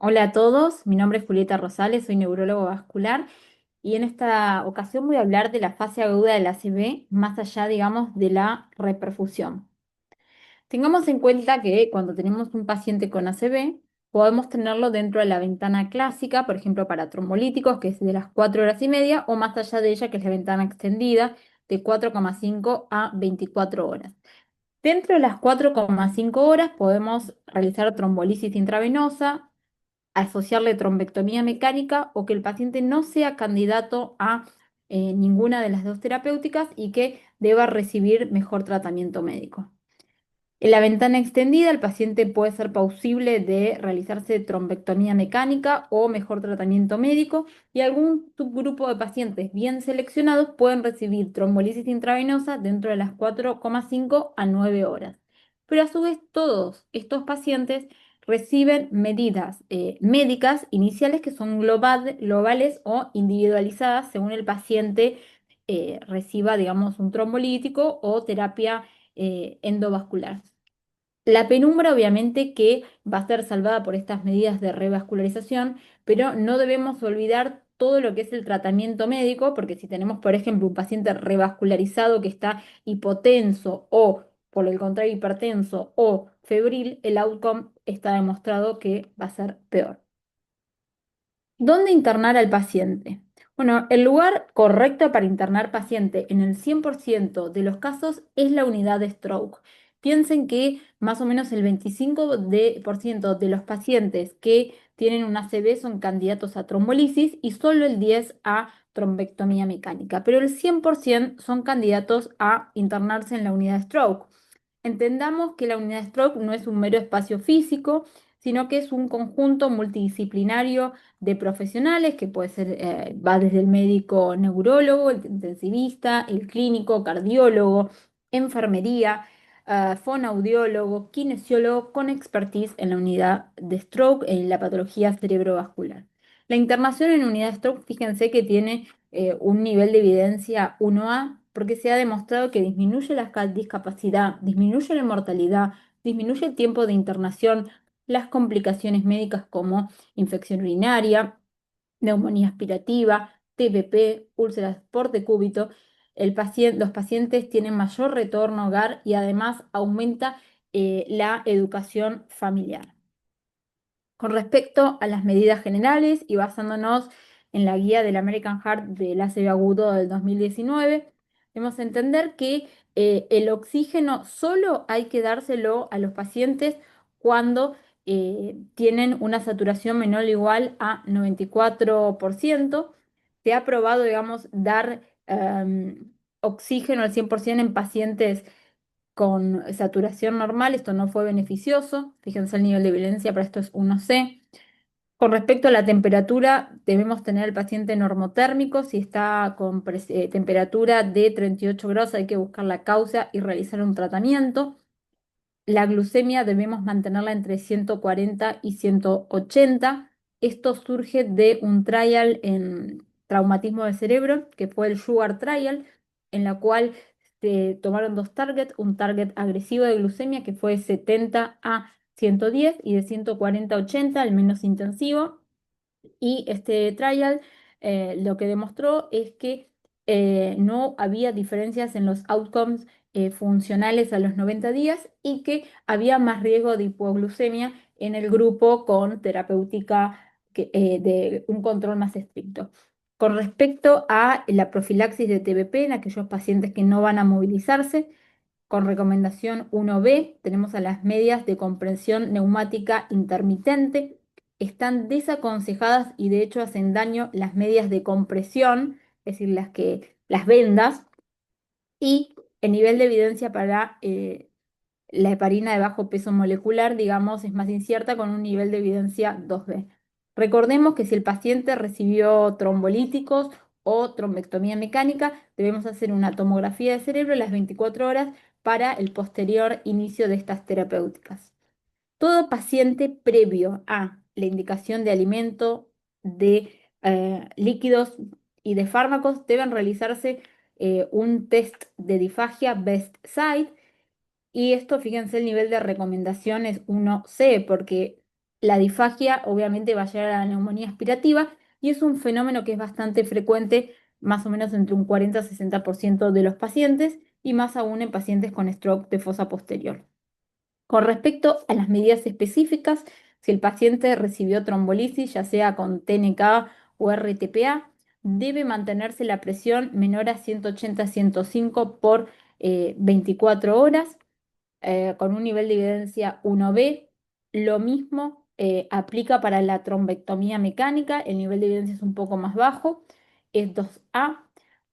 Hola a todos, mi nombre es Julieta Rosales, soy neurólogo vascular y en esta ocasión voy a hablar de la fase aguda del ACV más allá, digamos, de la reperfusión. Tengamos en cuenta que cuando tenemos un paciente con ACV, podemos tenerlo dentro de la ventana clásica, por ejemplo, para trombolíticos, que es de las 4 horas y media, o más allá de ella, que es la ventana extendida, de 4,5 a 24 horas. Dentro de las 4,5 horas podemos realizar trombolisis intravenosa, asociarle trombectomía mecánica o que el paciente no sea candidato a ninguna de las dos terapéuticas y que deba recibir mejor tratamiento médico. En la ventana extendida, el paciente puede ser plausible de realizarse trombectomía mecánica o mejor tratamiento médico y algún subgrupo de pacientes bien seleccionados pueden recibir trombolisis intravenosa dentro de las 4,5 a 9 horas. Pero a su vez, todos estos pacientes reciben medidas médicas iniciales que son globales o individualizadas según el paciente reciba, digamos, un trombolítico o terapia endovascular. La penumbra obviamente que va a ser salvada por estas medidas de revascularización, pero no debemos olvidar todo lo que es el tratamiento médico, porque si tenemos, por ejemplo, un paciente revascularizado que está hipotenso o, por el contrario, hipertenso o febril, el outcome está demostrado que va a ser peor. ¿Dónde internar al paciente? Bueno, el lugar correcto para internar paciente en el 100% de los casos es la unidad de stroke. Piensen que más o menos el 25% de los pacientes que tienen una ACV son candidatos a trombolisis y solo el 10% a trombectomía mecánica, pero el 100% son candidatos a internarse en la unidad de stroke. Entendamos que la unidad de stroke no es un mero espacio físico, sino que es un conjunto multidisciplinario de profesionales que puede ser, va desde el médico neurólogo, el intensivista, el clínico, cardiólogo, enfermería, fonoaudiólogo, kinesiólogo con expertise en la unidad de stroke, en la patología cerebrovascular. La internación en unidad de stroke, fíjense que tiene un nivel de evidencia 1A, porque se ha demostrado que disminuye la discapacidad, disminuye la mortalidad, disminuye el tiempo de internación, las complicaciones médicas como infección urinaria, neumonía aspirativa, TPP, úlceras por decúbito. Los pacientes tienen mayor retorno a hogar y además aumenta la educación familiar. Con respecto a las medidas generales y basándonos en la guía del American Heart del ACV agudo del 2019, debemos entender que el oxígeno solo hay que dárselo a los pacientes cuando tienen una saturación menor o igual a 94%. Se ha probado, digamos, dar oxígeno al 100% en pacientes con saturación normal, esto no fue beneficioso. Fíjense el nivel de violencia, para esto es 1C. Con respecto a la temperatura, debemos tener al paciente normotérmico. Si está con temperatura de 38 grados, hay que buscar la causa y realizar un tratamiento. La glucemia debemos mantenerla entre 140 y 180. Esto surge de un trial en traumatismo del cerebro, que fue el Sugar Trial, en la cual se tomaron dos targets, un target agresivo de glucemia que fue 70 a 110 y de 140 a 80, el menos intensivo. Y este trial lo que demostró es que no había diferencias en los outcomes funcionales a los 90 días y que había más riesgo de hipoglucemia en el grupo con terapéutica de un control más estricto. Con respecto a la profilaxis de TBP en aquellos pacientes que no van a movilizarse, con recomendación 1B, tenemos a las medias de comprensión neumática intermitente. Están desaconsejadas y de hecho hacen daño las medias de compresión, es decir, las vendas, y el nivel de evidencia para la heparina de bajo peso molecular, digamos, es más incierta con un nivel de evidencia 2B. Recordemos que si el paciente recibió trombolíticos o trombectomía mecánica, debemos hacer una tomografía de cerebro a las 24 horas para el posterior inicio de estas terapéuticas. Todo paciente previo a la indicación de alimento, de líquidos y de fármacos deben realizarse un test de disfagia Best Side y esto, fíjense, el nivel de recomendación es 1C, porque La disfagia obviamente va a llegar a la neumonía aspirativa y es un fenómeno que es bastante frecuente, más o menos entre un 40-60% de los pacientes y más aún en pacientes con stroke de fosa posterior. Con respecto a las medidas específicas, si el paciente recibió trombolisis, ya sea con TNK o RTPA, debe mantenerse la presión menor a 180-105 por 24 horas, con un nivel de evidencia 1B. Lo mismo aplica para la trombectomía mecánica, el nivel de evidencia es un poco más bajo, es 2A,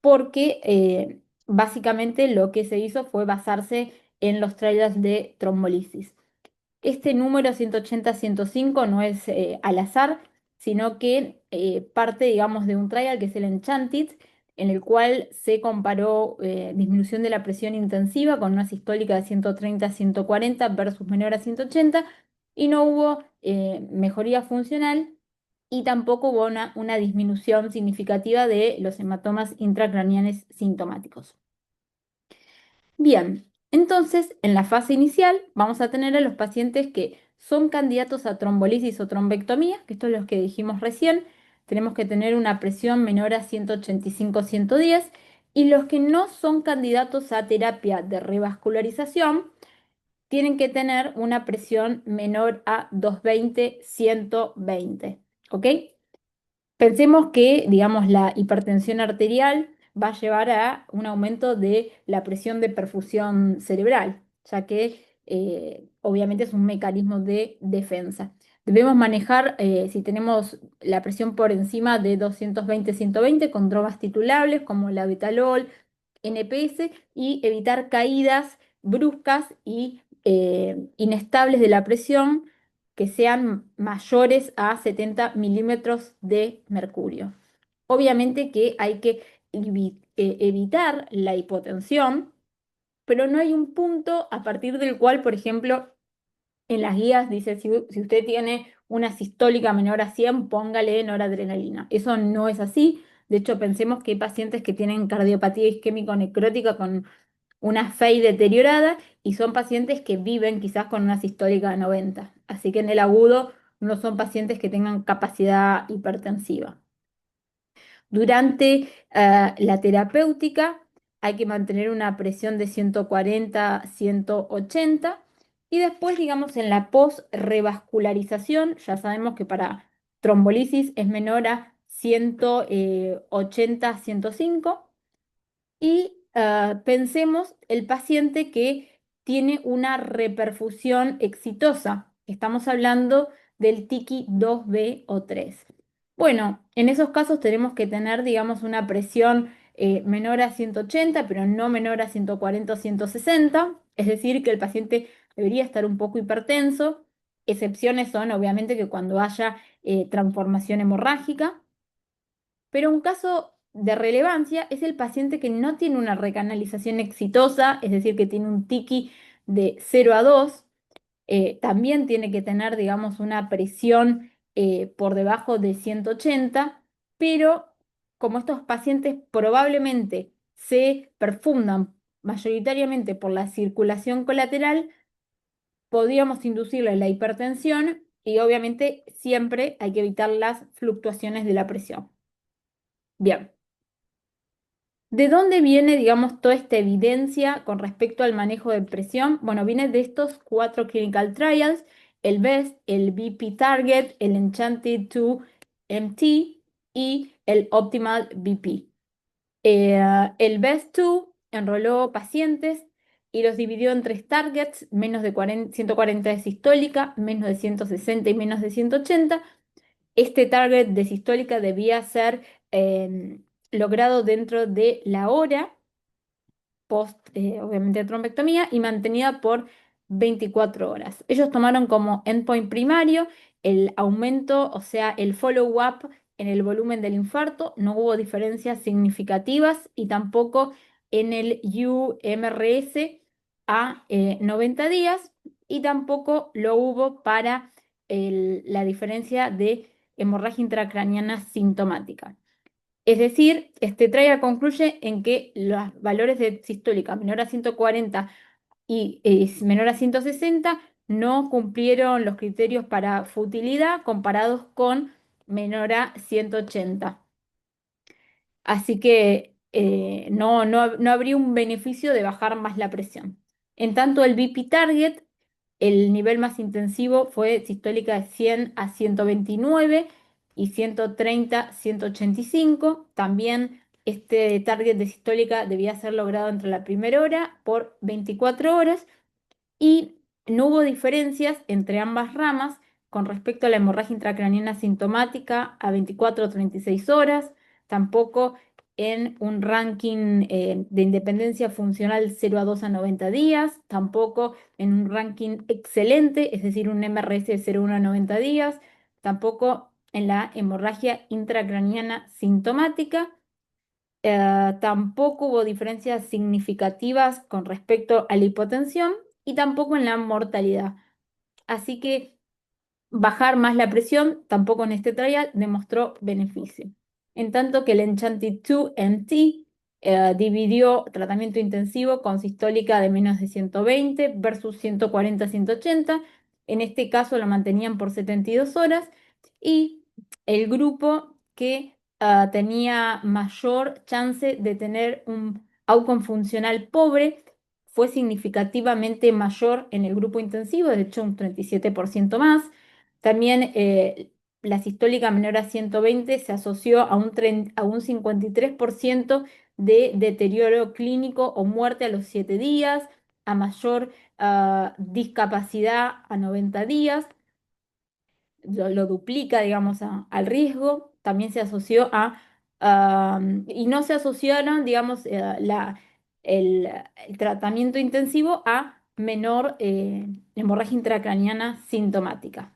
porque básicamente lo que se hizo fue basarse en los trials de trombolisis. Este número 180-105 no es al azar, sino que parte, digamos, de un trial que es el Enchanted, en el cual se comparó disminución de la presión intensiva con una sistólica de 130-140 versus menor a 180 y no hubo mejoría funcional y tampoco hubo una disminución significativa de los hematomas intracraneales sintomáticos. Bien, entonces en la fase inicial vamos a tener a los pacientes que son candidatos a trombolisis o trombectomía, que esto es lo que dijimos recién, tenemos que tener una presión menor a 185-110, y los que no son candidatos a terapia de revascularización tienen que tener una presión menor a 220-120, ¿ok? Pensemos que, digamos, la hipertensión arterial va a llevar a un aumento de la presión de perfusión cerebral, ya que obviamente es un mecanismo de defensa. Debemos manejar, si tenemos la presión por encima de 220-120, con drogas titulables como la betalol, NPS, y evitar caídas bruscas y inestables de la presión que sean mayores a 70 milímetros de mercurio. Obviamente que hay que evitar la hipotensión, pero no hay un punto a partir del cual, por ejemplo, en las guías dice, si usted tiene una sistólica menor a 100, póngale noradrenalina. Eso no es así. De hecho, pensemos que hay pacientes que tienen cardiopatía isquémico-necrótica con una FEI deteriorada y son pacientes que viven quizás con una sistólica de 90. Así que en el agudo no son pacientes que tengan capacidad hipertensiva. Durante la terapéutica hay que mantener una presión de 140-180 y después, digamos, en la post-revascularización, ya sabemos que para trombolisis es menor a 180-105 y pensemos el paciente que tiene una reperfusión exitosa. Estamos hablando del TICI 2B o 3. Bueno, en esos casos tenemos que tener, digamos, una presión menor a 180, pero no menor a 140 o 160. Es decir, que el paciente debería estar un poco hipertenso. Excepciones son, obviamente, que cuando haya transformación hemorrágica. Pero un caso de relevancia es el paciente que no tiene una recanalización exitosa, es decir, que tiene un TICI de 0 a 2. También tiene que tener, digamos, una presión por debajo de 180, pero como estos pacientes probablemente se perfundan mayoritariamente por la circulación colateral, podríamos inducirle la hipertensión y obviamente siempre hay que evitar las fluctuaciones de la presión. Bien. ¿De dónde viene, digamos, toda esta evidencia con respecto al manejo de presión? Bueno, viene de estos 4 clinical trials, el BEST, el BP Target, el Enchanted 2 MT y el Optimal BP. El BEST 2 enroló pacientes y los dividió en 3 targets, menos de 140 de sistólica, menos de 160 y menos de 180. Este target de sistólica debía ser logrado dentro de la hora post, obviamente, trombectomía y mantenida por 24 horas. Ellos tomaron como endpoint primario el aumento, o sea, el follow-up en el volumen del infarto. No hubo diferencias significativas y tampoco en el UMRS a 90 días y tampoco lo hubo para la diferencia de hemorragia intracraniana sintomática. Es decir, este trial concluye en que los valores de sistólica menor a 140 y menor a 160 no cumplieron los criterios para futilidad comparados con Menora 180. Así que no habría un beneficio de bajar más la presión. En tanto, el BP Target, el nivel más intensivo fue sistólica de 100 a 129 y 130 a 185. También este target de sistólica debía ser logrado entre la primera hora por 24 horas y no hubo diferencias entre ambas ramas con respecto a la hemorragia intracraniana sintomática a 24 o 36 horas, tampoco en un ranking de independencia funcional 0 a 2 a 90 días, tampoco en un ranking excelente, es decir, un MRS de 0 a 1 a 90 días, tampoco en la hemorragia intracraniana sintomática. Tampoco hubo diferencias significativas con respecto a la hipotensión y tampoco en la mortalidad. Así que bajar más la presión tampoco en este trial demostró beneficio. En tanto que el Enchanted-2 MT dividió tratamiento intensivo con sistólica de menos de 120 versus 140-180. En este caso lo mantenían por 72 horas y el grupo que tenía mayor chance de tener un outcome funcional pobre fue significativamente mayor en el grupo intensivo, de hecho un 37% más. También la sistólica menor a 120 se asoció a un 53% de deterioro clínico o muerte a los 7 días, a mayor discapacidad a 90 días, lo duplica, digamos, al riesgo. También se asoció y no se asociaron, digamos, el tratamiento intensivo a menor hemorragia intracraniana sintomática.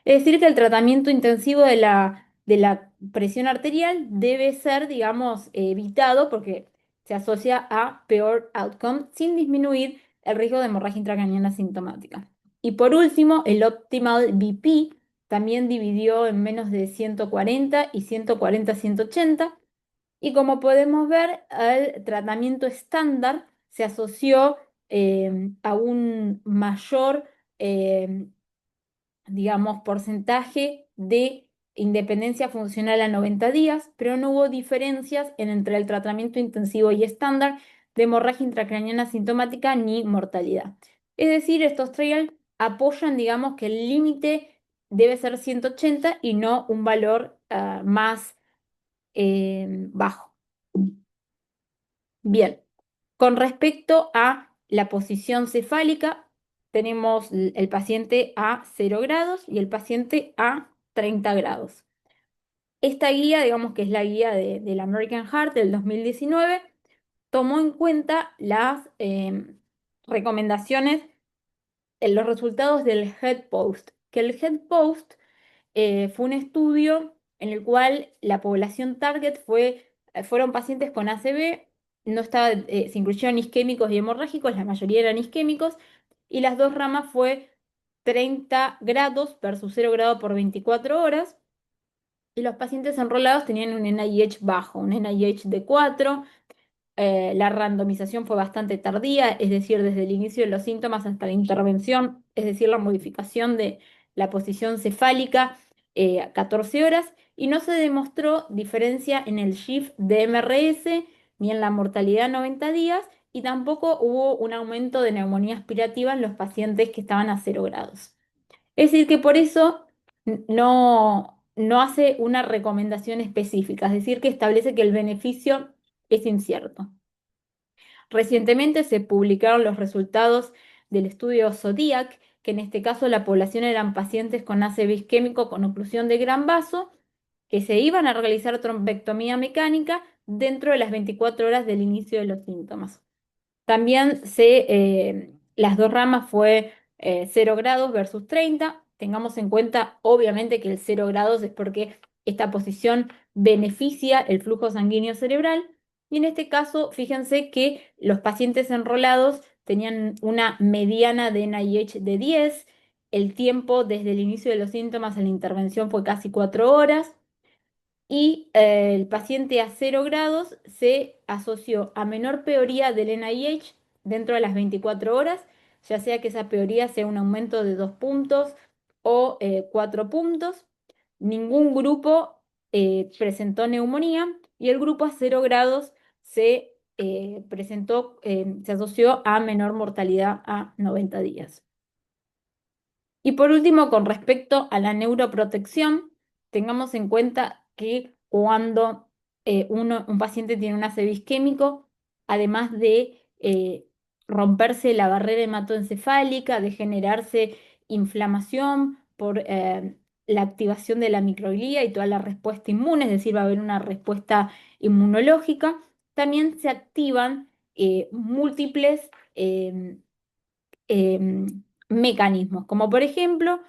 Es decir, que el tratamiento intensivo de la presión arterial debe ser, digamos, evitado porque se asocia a peor outcome sin disminuir el riesgo de hemorragia intracraniana sintomática. Y por último, el Optimal BP también dividió en menos de 140 y 140-180. Y como podemos ver, el tratamiento estándar se asoció a un mayor digamos, porcentaje de independencia funcional a 90 días, pero no hubo diferencias entre el tratamiento intensivo y estándar de hemorragia intracraniana sintomática ni mortalidad. Es decir, estos trials apoyan, digamos, que el límite debe ser 180 y no un valor más bajo. Bien, con respecto a la posición cefálica, tenemos el paciente a 0 grados y el paciente a 30 grados. Esta guía, digamos que es la guía del American Heart del 2019, tomó en cuenta las recomendaciones en los resultados del Head Post, que el Head Post fue un estudio en el cual la población target fueron pacientes con ACV, no estaba, se incluyeron isquémicos y hemorrágicos, la mayoría eran isquémicos, y las dos ramas fue 30 grados versus 0 grado por 24 horas, y los pacientes enrolados tenían un NIH bajo, un NIH de 4. La randomización fue bastante tardía, es decir, desde el inicio de los síntomas hasta la intervención, es decir, la modificación de la posición cefálica a 14 horas, y no se demostró diferencia en el shift de MRS ni en la mortalidad a 90 días, y tampoco hubo un aumento de neumonía aspirativa en los pacientes que estaban a 0 grados. Es decir, que por eso no hace una recomendación específica, es decir, que establece que el beneficio es incierto. Recientemente se publicaron los resultados del estudio Zodiac, que en este caso la población eran pacientes con ACV isquémico con oclusión de gran vaso, que se iban a realizar trombectomía mecánica dentro de las 24 horas del inicio de los síntomas. También las dos ramas fue 0 grados versus 30. Tengamos en cuenta, obviamente, que el 0 grados es porque esta posición beneficia el flujo sanguíneo cerebral. Y en este caso, fíjense que los pacientes enrolados tenían una mediana de NIH de 10. El tiempo desde el inicio de los síntomas a la intervención fue casi 4 horas y el paciente a 0 grados se asoció a menor peoría del NIH dentro de las 24 horas, ya sea que esa peoría sea un aumento de 2 puntos o 4 puntos. Ningún grupo presentó neumonía y el grupo a 0 grados se asoció a menor mortalidad a 90 días. Y por último, con respecto a la neuroprotección, tengamos en cuenta que cuando un paciente tiene un ACV isquémico, además de romperse la barrera hematoencefálica, de generarse inflamación por la activación de la microglía y toda la respuesta inmune, es decir, va a haber una respuesta inmunológica, también se activan múltiples mecanismos, como por ejemplo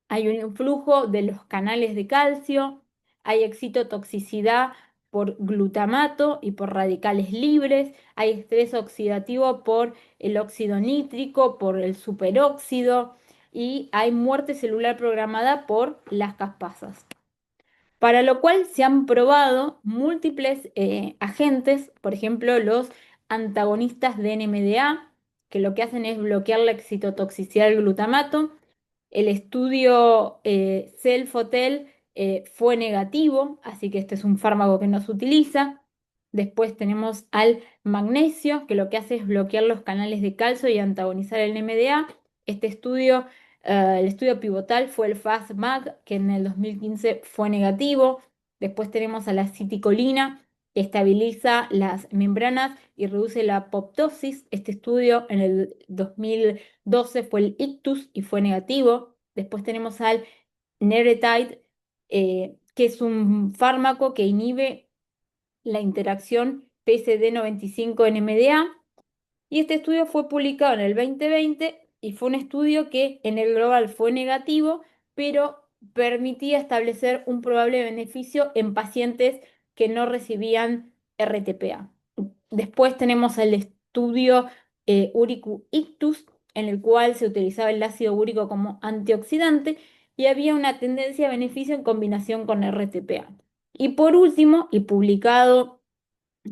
hay un influjo de los canales de calcio, hay excitotoxicidad por glutamato y por radicales libres, hay estrés oxidativo por el óxido nítrico, por el superóxido y hay muerte celular programada por las caspasas. Para lo cual se han probado múltiples agentes, por ejemplo, los antagonistas de NMDA, que lo que hacen es bloquear la excitotoxicidad del glutamato. El estudio Self-Hotel fue negativo, así que este es un fármaco que no se utiliza. Después tenemos al magnesio, que lo que hace es bloquear los canales de calcio y antagonizar el NMDA. Este estudio el estudio pivotal fue el FAST-MAG, que en el 2015 fue negativo. Después tenemos a la citicolina, que estabiliza las membranas y reduce la apoptosis. Este estudio en el 2012 fue el ICTUS y fue negativo. Después tenemos al Neretide, que es un fármaco que inhibe la interacción PSD95-NMDA y este estudio fue publicado en el 2020 y fue un estudio que en el global fue negativo, pero permitía establecer un probable beneficio en pacientes que no recibían RTPA. Después tenemos el estudio Uricu Ictus, en el cual se utilizaba el ácido úrico como antioxidante y había una tendencia a beneficio en combinación con RTPA. Y por último, y publicado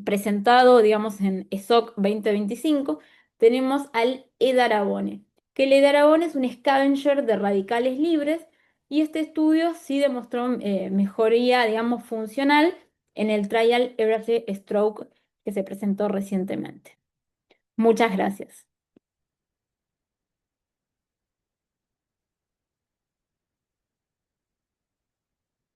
presentado, digamos, en ESOC 2025, tenemos al edarabone, que el edarabone es un scavenger de radicales libres y este estudio sí demostró mejoría, digamos, funcional en el trial ERASE Stroke que se presentó recientemente. Muchas gracias.